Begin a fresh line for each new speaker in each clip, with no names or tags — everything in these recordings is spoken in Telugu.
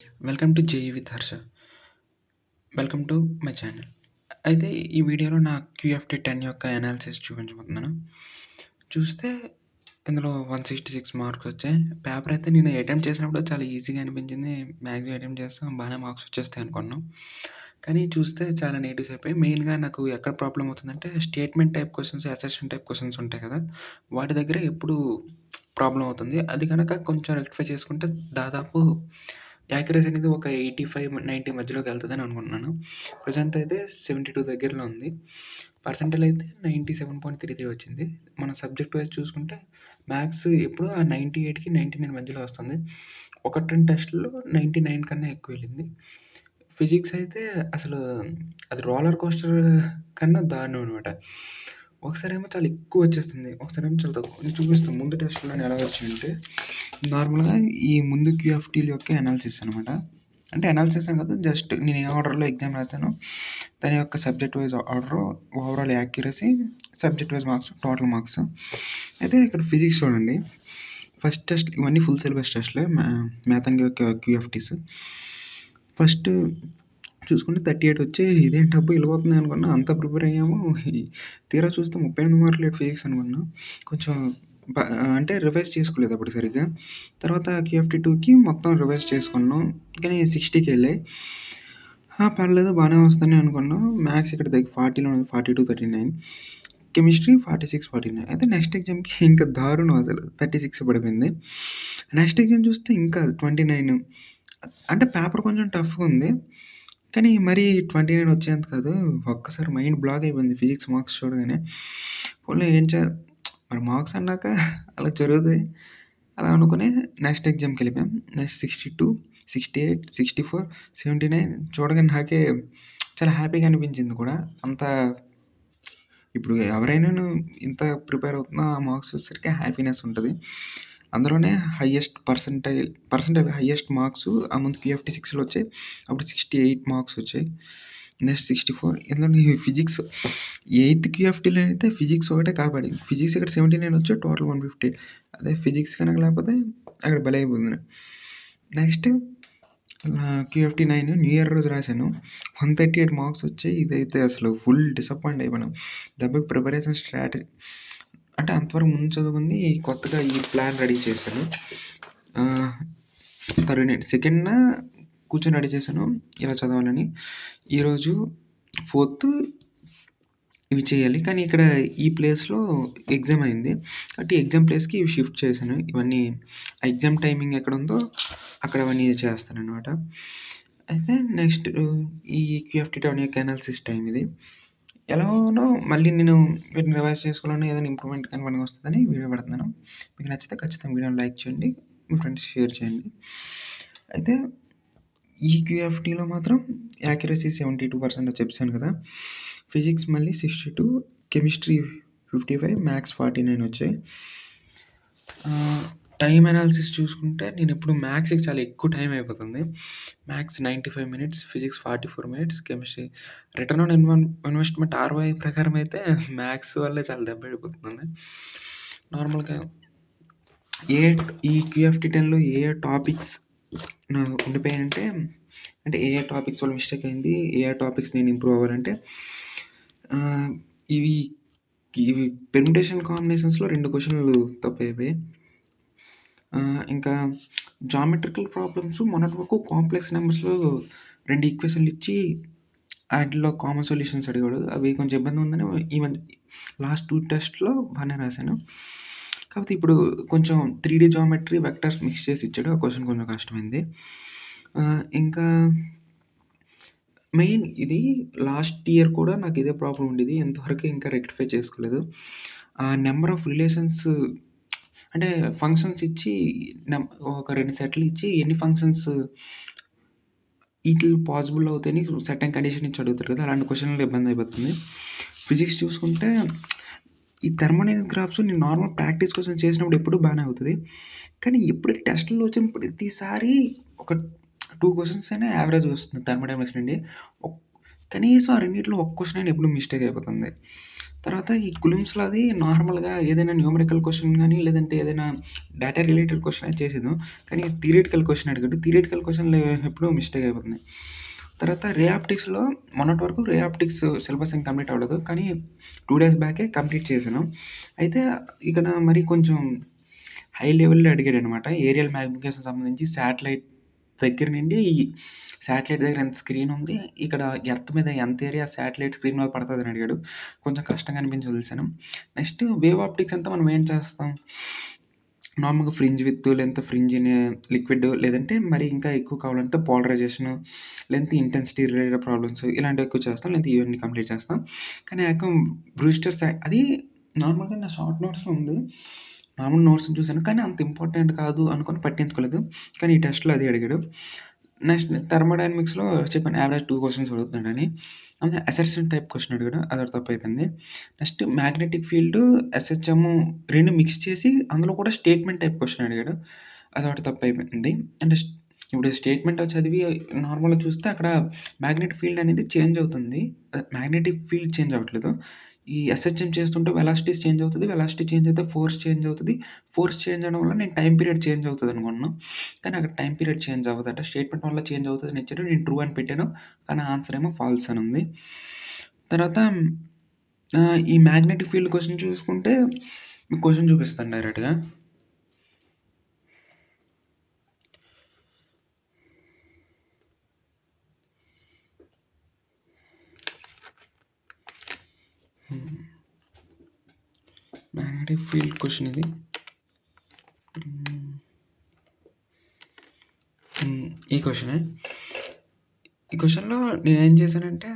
Welcome to JEE with Harsha. Welcome to my channel. అయితే ఈ వీడియోలో నా క్యూఎఫ్టీ 10 యొక్క అనాలిసిస్ చూపించబోతున్నాను. చూస్తే ఇందులో 166 మార్క్స్ వచ్చాయి. పేపర్ అయితే నేను అటెంప్ట్ చేసినప్పుడు చాలా ఈజీగా అనిపించింది. మ్యాక్సిమం అటెంప్ట్ చేస్తాం బాగానే మార్క్స్ వచ్చేస్తాయి అనుకున్నాం. కానీ చూస్తే చాలా నెగెటివ్స్ అయిపోయాయి. మెయిన్‌గా నాకు ఎక్కడ ప్రాబ్లమ్ అవుతుందంటే statement type questions, assertion type questions ఉంటాయి కదా! వాటి దగ్గర ఎప్పుడూ ప్రాబ్లమ్ అవుతుంది. అది గనక కొంచెం రెక్టిఫై చేసుకుంటే దాదాపు యాక్యురసీ అనేది ఒక 85, 90 మధ్యలోకి వెళ్తదని అనుకుంటున్నాను. ప్రెజెంట్ అయితే 72 దగ్గరలో ఉంది. పర్సెంటైల్ అయితే 97.33 వచ్చింది. మనం సబ్జెక్ట్ వైస్ చూసుకుంటే మ్యాథ్స్ ఎప్పుడూ ఆ 98కి 99 మధ్యలో వస్తుంది. 1, 2 టెస్ట్‌ల్లో 99 కన్నా ఎక్కువ వెళ్ళింది. ఫిజిక్స్ అయితే అసలు అది రోలర్ కోస్టర్ కన్నా దారుణం అనమాట. ఒకసారేమో చాలా ఎక్కువ వచ్చేస్తుంది. ఒకసారేమో చాలా తక్కువ. నేను చూపిస్తాను ముందు టెస్ట్‌లోనే ఎలా వచ్చాయంటే నార్మల్‌గా ఈ ముందు క్యూఎఫ్టీల యొక్క అనాలిసిస్ అనమాట. అంటే అనాలిసిస్ అని కాదు, జస్ట్ నేను ఏ ఆర్డర్‌లో ఎగ్జామ్ రాసానో దాని యొక్క subject wise order, overall accuracy, subject wise marks, total marks. అయితే ఇక్కడ ఫిజిక్స్ చూడండి. ఫస్ట్ టెస్ట్ ఇవన్నీ ఫుల్ సిలబస్ టెస్ట్‌లే మ్యాథ్ అండ్ క్యూఎఫ్టీస్. ఫస్ట్ చూసుకుంటే 38 వచ్చాయి. ఇదేంటబ్బా వెళ్ళిపోతుంది అనుకున్నా. అంతా ప్రిపేర్ అయ్యాము. తీరా చూస్తే 38 మార్కులు ఫిజిక్స్ అనుకున్నా. కొంచెం అంటే రివైజ్ చేసుకోలేదు అప్పుడు సరిగ్గా. తర్వాత క్యూఎఫ్టీ 2కి మొత్తం రివైజ్ చేసుకున్నాం. కానీ 60కెళ్ళాయి. పర్లేదు బాగానే వస్తాయని అనుకున్నాం. మ్యాథ్స్ ఇక్కడ 40లో 42, 39. కెమిస్ట్రీ 46, 49. అయితే నెక్స్ట్ ఎగ్జామ్‌కి ఇంకా దారుణం అసలు 36 పడిపోయింది. నెక్స్ట్ ఎగ్జామ్ చూస్తే ఇంకా 29. అంటే పేపర్ కొంచెం టఫ్‌గా ఉంది. కానీ మరీ 29 వచ్చేంత కాదు. ఒక్కసారి మైండ్ బ్లాక్ అయిపోయింది ఫిజిక్స్ మార్క్స్ చూడగానే. పోన్లే మరి మార్క్స్ అన్నాక అలా జరుగుతాయి. అలా అనుకుని నెక్స్ట్ ఎగ్జామ్‌కెళ్ళిపోయాం. నెక్స్ట్ 62, 68, 64, 79 చూడగానే నాకే చాలా హ్యాపీగా అనిపించింది కూడా. అంత ఇప్పుడు ఎవరైనాను ఇంత ప్రిపేర్ అవుతున్నా ఆ మార్క్స్ వచ్చేసరికి హ్యాపీనెస్ ఉంటది. అందులోనే పర్సెంటైల్ హైయెస్ట్ మార్క్స్ ఆ ముందు క్యూఎఫ్టీ 6లో వచ్చాయి. అప్పుడు 68 మార్క్స్ వచ్చాయి. నెక్స్ట్ 64. ఇందులో ఫిజిక్స్ 8థ్ క్యూఎఫ్టీలో అయితే ఫిజిక్స్ ఒకటే కాపాడింది. ఫిజిక్స్ ఇక్కడ 79 వచ్చాయి. టోటల్ 150. అదే ఫిజిక్స్ కనుక లేకపోతే అక్కడ బలైపోయింది. నెక్స్ట్ క్యూఎఫ్టీ 9 న్యూ ఇయర్ రోజు రాశాను. 138 మార్క్స్ వచ్చాయి. ఇదైతే అసలు ఫుల్ డిసప్పాయింట్ అయిపోయాను. దెబ్బకి ప్రిపరేషన్ స్ట్రాటజీ అంటే అంతవరకు ముందు చదువుకుంది కొత్తగా ఈ ప్లాన్ రెడీ చేశాను. సెకండ్‌న కూర్చొని రెడీ చేశాను ఇలా చదవాలని. ఈరోజు 4థ్ ఇవి చేయాలి. కానీ ఇక్కడ ఈ ప్లేస్‌లో ఎగ్జామ్ అయింది. కాబట్టి ఎగ్జామ్ ప్లేస్‌కి ఇవి షిఫ్ట్ చేశాను. ఇవన్నీ ఎగ్జామ్ టైమింగ్ ఎక్కడుందో అక్కడ అవన్నీ చేస్తాననమాట. అయితే నెక్స్ట్ ఈ క్యూఎఫ్టీ 10 యొక్క అనాలిసిస్ టైమ్ ఇది. ఎలాగోనో మళ్ళీ నేను వీటిని రివైజ్ చేసుకోవాలని ఏదైనా ఇంప్రూవ్‌మెంట్ కానీ పనికొస్తదని వీడియో పెడుతున్నాను. మీకు నచ్చితే ఖచ్చితంగా వీడియోని లైక్ చేయండి. మీ ఫ్రెండ్స్ షేర్ చేయండి. అయితే ఈ క్యూఎఫ్టీలో మాత్రం యాక్యురసీ 72% చెప్పాను కదా! ఫిజిక్స్ మళ్ళీ 62, కెమిస్ట్రీ 55, మ్యాథ్స్ 49 వచ్చాయి. టైమ్ అనాలిసిస్ చూసుకుంటే నేనెప్పుడు మ్యాథ్స్‌కి చాలా ఎక్కువ టైం అయిపోతుంది. Maths 95 minutes, physics 44 minutes, chemistry return on investment ROI ప్రకారం అయితే మ్యాథ్స్ వల్లే చాలా దెబ్బతిపోతుంది. నార్మల్‌గా ఏ ఈ క్యూఎఫ్టీ 10లో ఏ టాపిక్స్ ఉండిపోయాయంటే అంటే ఏ టాపిక్స్ వల్ల మిస్టేక్ అయింది, ఏ టాపిక్స్ నేను ఇంప్రూవ్ అవ్వాలంటే ఇవి ఇవి పెర్ముటేషన్ కాంబినేషన్స్‌లో 2 క్వెషన్‌లు తప్పయిపోయాయి. ఇంకా జామెట్రికల్ ప్రాబ్లమ్స్ మొన్నటి వరకు కాంప్లెక్స్ నెంబర్స్‌లో 2 ఈక్వేషన్‌లు ఇచ్చి ఆటిల్లో కామన్ సొల్యూషన్స్ అడిగాడు. అవి కొంచెం ఇబ్బందిగా ఉందని ఈ మధ్య లాస్ట్ 2 టెస్ట్‌లో బానే రాశాను. కాకపోతే ఇప్పుడు కొంచెం 3 డీ జామెట్రీ, వెక్టర్స్ మిక్స్ చేసి ఇచ్చాడు. ఆ క్వెషన్ కొంచెం కష్టమైంది. ఇంకా మెయిన్ ఇది లాస్ట్ ఇయర్ కూడా నాకు ఇదే ప్రాబ్లమ్ ఉండేది. ఇంతవరకు ఇంకా రెక్టిఫై చేసుకోలేదు. నంబర్ ఆఫ్ రిలేషన్స్ అంటే ఫంక్షన్స్ ఇచ్చి ఒక 2 సెట్లు ఇచ్చి ఎన్ని ఫంక్షన్స్ ఈటిల్లో పాసిబుల్ అవుతాయని సర్టెన్ కండిషన్ ఇచ్చి అడుగుతారు కదా! అలాంటి క్వెషన్‌లో ఇబ్బంది అయిపోతుంది. ఫిజిక్స్ చూసుకుంటే ఈ థర్మోడైనమిక్ గ్రాఫ్స్ నేను నార్మల్ ప్రాక్టీస్ కోసం చేసినప్పుడు ఎప్పుడూ బానే అవుతది. కానీ ఎప్పుడైతే టెస్ట్‌లో వచ్చిన ప్రతిసారి ఒక 2 క్వెషన్స్ అయినా యావరేజ్ వస్తుంది థర్మోడైనమిక్స్ నుండి. కనీసం ఆ రెండిట్లో ఒక్క క్వెషన్ అయినా ఎప్పుడు మిస్టేక్ అయిపోతుంది. తర్వాత ఈ కులిమ్స్‌లో అది నార్మల్‌గా ఏదైనా న్యూమరికల్ క్వెషన్ గాని, లేదంటే ఏదైనా డేటా రిలేటెడ్ క్వెషన్ అయితే చేసేదు. కానీ థియరిటికల్ క్వెషన్ అడిగాడు. థియరిటికల్ క్వెషన్‌లో ఎప్పుడూ మిస్టేక్ అయిపోతుంది. తర్వాత రే ఆప్టిక్స్‌లో మొన్నటి వరకు రే ఆప్టిక్స్ సిలబస్ ఏం కంప్లీట్ అవ్వలేదు. కానీ 2 డేస్ బ్యాకే కంప్లీట్ చేశాను. అయితే ఇక్కడ మరి కొంచెం హై లెవెల్‌లో అడిగాడనమాట. ఏరియల్ మాగ్నిఫికేషన్ సంబంధించి శాటిలైట్ దగ్గర నుండి శాటిలైట్ దగ్గర ఎంత స్క్రీన్ ఉంది, ఇక్కడ ఎర్త్ మీద ఎంత ఏరియా శాటిలైట్ స్క్రీన్ మీద పడతదని అడిగాడు. కొంచెం కష్టంగా అనిపించి వదిలేసాను. నెక్స్ట్ వేవ్ ఆప్టిక్స్ అంతా మనం ఏం చేస్తాం? నార్మల్‌గా ఫ్రింజ్ విత్ లెంత్ ఫ్రింజ్‌ని లిక్విడ్ లేదంటే మరి ఇంకా ఎక్కువ కావాలంటే పోలరైజేషన్ లేదంటే ఇంటెన్సిటీ రిలేటెడ్ ప్రాబ్లమ్స్ ఇలాంటివి ఎక్కువ చేస్తాం. లేదంటే ఇవన్నీ కంప్లీట్ చేస్తాం. కానీ ఏకం బ్రూస్టర్ అది నార్మల్‌గా నా షార్ట్ నోట్స్‌లో ఉంది. నార్మల్ నోట్స్‌ని చూసాను. కానీ అంత ఇంపార్టెంట్ కాదు అనుకోని పట్టించుకోలేదు. కానీ ఈ టెస్ట్‌లో అది అడిగాడు. నెక్స్ట్ థర్మోడైనమిక్స్‌లో చెప్పాను యావరేజ్ 2 క్వెషన్స్ అడుగుతున్నాడని. అంటే అసెర్షన్ టైప్ క్వెషన్ అడిగాడు. అదొకటి తప్పయిపోయింది. నెక్స్ట్ మ్యాగ్నెటిక్ ఫీల్డ్, ఎస్‌హెచ్‌ఎమ్ 2 మిక్స్ చేసి అందులో కూడా స్టేట్మెంట్ టైప్ క్వెషన్ అడిగాడు. అదొకటి తప్పయిపోయింది. అంటే ఇప్పుడు స్టేట్మెంట్ చదివి నార్మల్‌గా చూస్తే అక్కడ మ్యాగ్నెటిక్ ఫీల్డ్ అనేది చేంజ్ అవుతుంది. మ్యాగ్నెటిక్ ఫీల్డ్ చేంజ్ అవ్వట్లేదు. ఈ ఎస్‌హెచ్‌ఎం చేస్తుంటే వెలాసిటీస్ చేంజ్ అవుతది. వెలాసిటీ చేంజ్ అయితే ఫోర్స్ చేంజ్ అవుతది. ఫోర్స్ చేంజ్ అవ్వడం వల్ల నేను టైమ్ పీరియడ్ చేంజ్ అవుతదనుకున్నాను. కానీ అక్కడ టైమ్ పీరియడ్ చేంజ్ అవ్వదట. స్టేట్మెంట్ వల్ల చేంజ్ అవుతదని ఇచ్చాడు. నేను ట్రూ అని పెట్టాను. కానీ ఆన్సర్ ఏమో ఫాల్స్ అని ఉంది. తర్వాత ఈ మ్యాగ్నెటిక్ ఫీల్డ్ క్వెషన్ చూసుకుంటే మీకు క్వెషన్ చూపిస్తాను డైరెక్ట్‌గా. మ్యాగ్నెటిక్ ఫీల్డ్ క్వెషన్ ఇది. ఈ క్వెషనే. ఈ క్వెషన్‌లో నేనేం చేశానంటే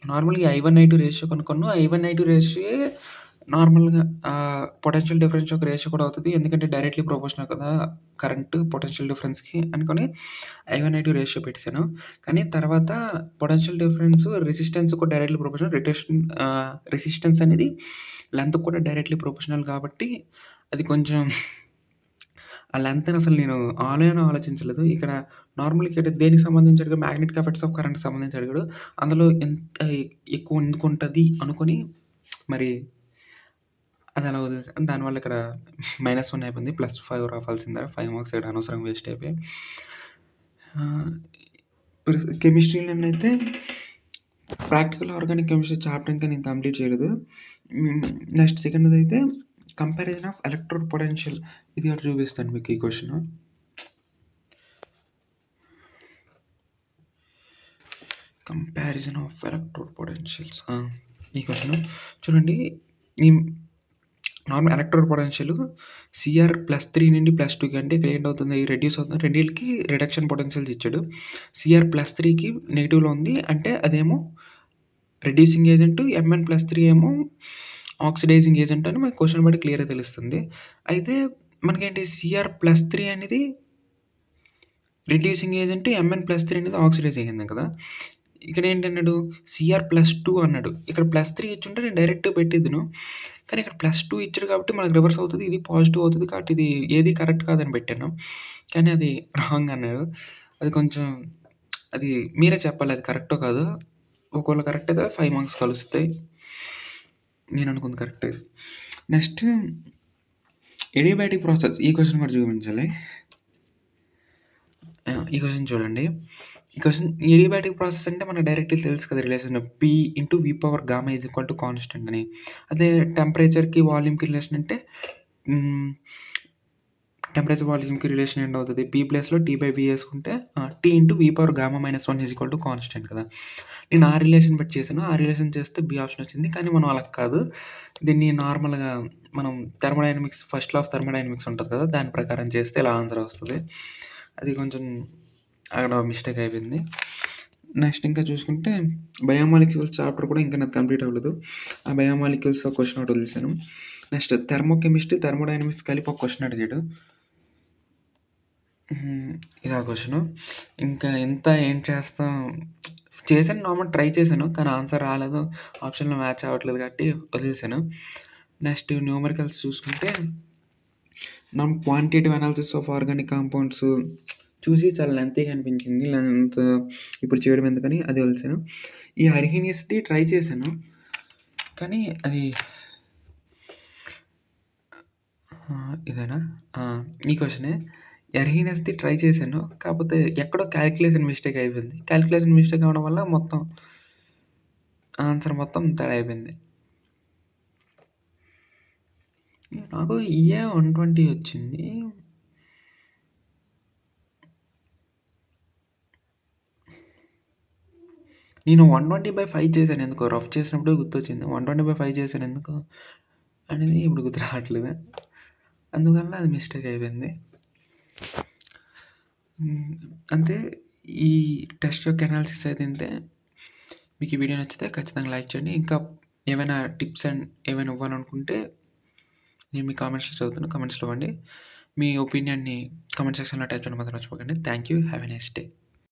నార్మల్‌గా I1, I2 ratio కనుక్కున్నాను. I1, I2 రేషియోయే నార్మల్‌గా పొటెన్షియల్ డిఫరెన్స్ యొక్క రేషియో కూడా అవుతది. ఎందుకంటే డైరెక్ట్‌లీ ప్రపోర్షనల్ కదా! కరెంట్ పొటెన్షియల్ డిఫరెన్స్‌కి అనుకోని I1, I2 రేషియో పెట్టేసాను. కానీ తర్వాత పొటెన్షియల్ డిఫరెన్స్ రెసిస్టెన్స్‌కి డైరెక్ట్‌లీ ప్రపోర్షనల్. రెసిస్టెన్స్ అనేది లెంగ్త్‌కి కూడా డైరెక్ట్‌లీ ప్రపోర్షనల్ కాబట్టి అది కొంచెం ఆ లెంగ్త్‌ని అసలు నేను ఆలోచించలేదు. ఇక్కడ నార్మల్‌గా ఇక్కడ దేనికి సంబంధించి అడిగాడు మ్యాగ్నెటిక్ ఎఫెక్ట్స్ ఆఫ్ కరెంట్‌కి సంబంధించి అడిగాడు. అందులో ఎంత ఎక్కువ ఎందుకుంటది అనుకోని మరి అది అలా వదిలేసాను. దానివల్ల ఇక్కడ -1 అయిపోయింది. +5 రావాల్సిందే. 5 మార్క్స్ ఇక్కడ అనవసరంగా వేస్ట్ అయిపోయాయి. కెమిస్ట్రీలోనైతే ప్రాక్టికల్ ఆర్గానిక్ కెమిస్ట్రీ చాప్టర్ ఇంకా నేను కంప్లీట్ చేయలేదు. నెక్స్ట్ సెకండ్‌దైతే కంపారిజన్ ఆఫ్ ఎలక్ట్రోడ్ పొటెన్షియల్ ఇది ఒకటి చూపిస్తాను మీకు ఈ question. Comparison of electrode potentials ఈ క్వెషన్ చూడండి. ఈ నార్మల్ ఎలక్ట్రోడ్ పొటెన్షియల్ Cr+3 నుండి +2కి అంటే ఇక్కడ ఏంటవుతుంది రెడ్యూస్ అవుతుంది. రెండిటికి రిడక్షన్ పొటెన్షియల్స్ ఇచ్చాడు. Cr+3కి నెగెటివ్‌లో ఉంది. అంటే అదేమో రెడ్యూసింగ్ ఏజెంట్, Mn+3 ఏమో ఆక్సిడైజింగ్ ఏజెంట్ అని మనకు క్వెషన్ బట్టి క్లియర్‌గా తెలుస్తుంది. అయితే మనకేంటి Cr+3 అనేది రెడ్యూసింగ్ ఏజెంట్, Mn+3 అనేది ఆక్సిడైజింగ్ ఏజెంట్ కదా! ఇక్కడ ఏంటన్నాడు Cr+2 అన్నాడు. ఇక్కడ +3 ఇచ్చుంటే నేను డైరెక్ట్‌గా పెట్టేద్దును. కానీ ఇక్కడ +2 ఇచ్చాడు కాబట్టి మనకు రివర్స్ అవుతది. ఇది పాజిటివ్ అవుతది. కాబట్టి ఇది ఏది కరెక్ట్ కాదని పెట్టాను. కానీ అది రాంగ్ అన్నాడు. అది కొంచెం అది మీరే చెప్పాలి అది కరెక్టో కాదో. ఒకవేళ కరెక్ట్ అయితే 5 మార్క్స్ కలుస్తాయి. నేను అనుకుంది కరెక్టే. నెక్స్ట్ ఎడియాబాటిక్ ప్రాసెస్ ఈ క్వెషన్ కూడా చూపించాలి. ఈ క్వెషన్ చూడండి. ఈ క్వెషన్ ఎడియాబాటిక్ ప్రాసెస్ అంటే మనకు డైరెక్ట్‌గా తెలుసు కదా! రిలేషన్ P/V⁴ కాన్స్టెంట్ అని. అదే టెంపరేచర్‌కి, వాల్యూమ్‌కి రిలేషన్ అంటే టెంపరేచర్ వాల్యూమ్‌కి రిలేషన్ ఏంటవుతది? P ప్లేస్‌లో T/V యేసుకుంటే T/V⁴ కాన్స్టెంట్ కదా! నేను ఆ రిలేషన్ బట్టి చేశాను. ఆ రిలేషన్ చేస్తే బి ఆప్షన్ వచ్చింది. కానీ మనం అలా కాదు. దీన్ని నార్మల్‌గా మనం thermodynamics first law of thermodynamics ఉంటది కదా! దాని ప్రకారం చేస్తే ఇలా ఆన్సర్ వస్తది. అది కొంచెం అక్కడ మిస్టేక్ అయిపోయింది. నెక్స్ట్ ఇంకా చూసుకుంటే బయోమాలిక్యూల్స్ చాప్టర్ కూడా ఇంకా నాది కంప్లీట్ అవ్వలేదు. ఆ బయోమాలిక్యూల్స్ క్వెషన్ ఒకటి వదిలేసాను. నెక్స్ట్ థర్మోకెమిస్ట్రీ, థర్మోడైనమిక్స్ కలిపి ఒక క్వెషన్ అడిగాడు. ఇదా క్వెషను. ఇంకా ఎంత ఏం చేస్తాం చేశాను నార్మల్ ట్రై చేశాను. కానీ ఆన్సర్ రాలేదు. ఆప్షన్‌లో మ్యాచ్ అవ్వట్లేదు కాబట్టి వదిలేసాను. నెక్స్ట్ న్యూమరికల్స్ చూసుకుంటే quantitative analysis of organic compounds చూసి చాలా లెంతీగా అనిపించింది. లెంత్ ఇప్పుడు చేయడం ఎందుకని అది వదిలేసాను. ఈ అర్హీనియస్‌ది ట్రై చేశాను. కానీ అది ఇదేనా? ఆ! ఈ క్వెషనే. ఎర్హీనియస్‌ది ట్రై చేశాను. కాపోతే ఎక్కడో కాలిక్యులేషన్ మిస్టేక్ అయిపోయింది. కాలిక్యులేషన్ మిస్టేక్ అవ్వడం వల్ల మొత్తం ఆన్సర్ మొత్తం తేడా అయిపోయింది. నాకు ఈఏ 120 వచ్చింది. నేను 120/5 చేశాను ఎందుకో. రఫ్ చేసినప్పుడే గుర్తొచ్చింది. 120/5 చేశాను ఎందుకు అనేది ఇప్పుడు గుర్తు రావట్లేదు. అందువల్ల అది మిస్టేక్ అయిపోయింది. అంతే. ఈ టెస్ట్ యొక్క అనాలిసిస్ అయితే ఇంతే. మీకు ఈ వీడియో నచ్చితే ఖచ్చితంగా లైక్ చేయండి. ఇంకా ఏమైనా టిప్స్ అండ్ ఏమైనా ఇవ్వాలనుకుంటే నేను మీ కామెంట్స్‌లో చదువుతాను. కామెంట్స్‌లో ఇవ్వండి. మీ ఒపీనియన్‌ని కామెంట్ సెక్షన్‌లో టైప్ చేయడం మాత్రం మర్చిపోకండి. Thank you. Have a nice day.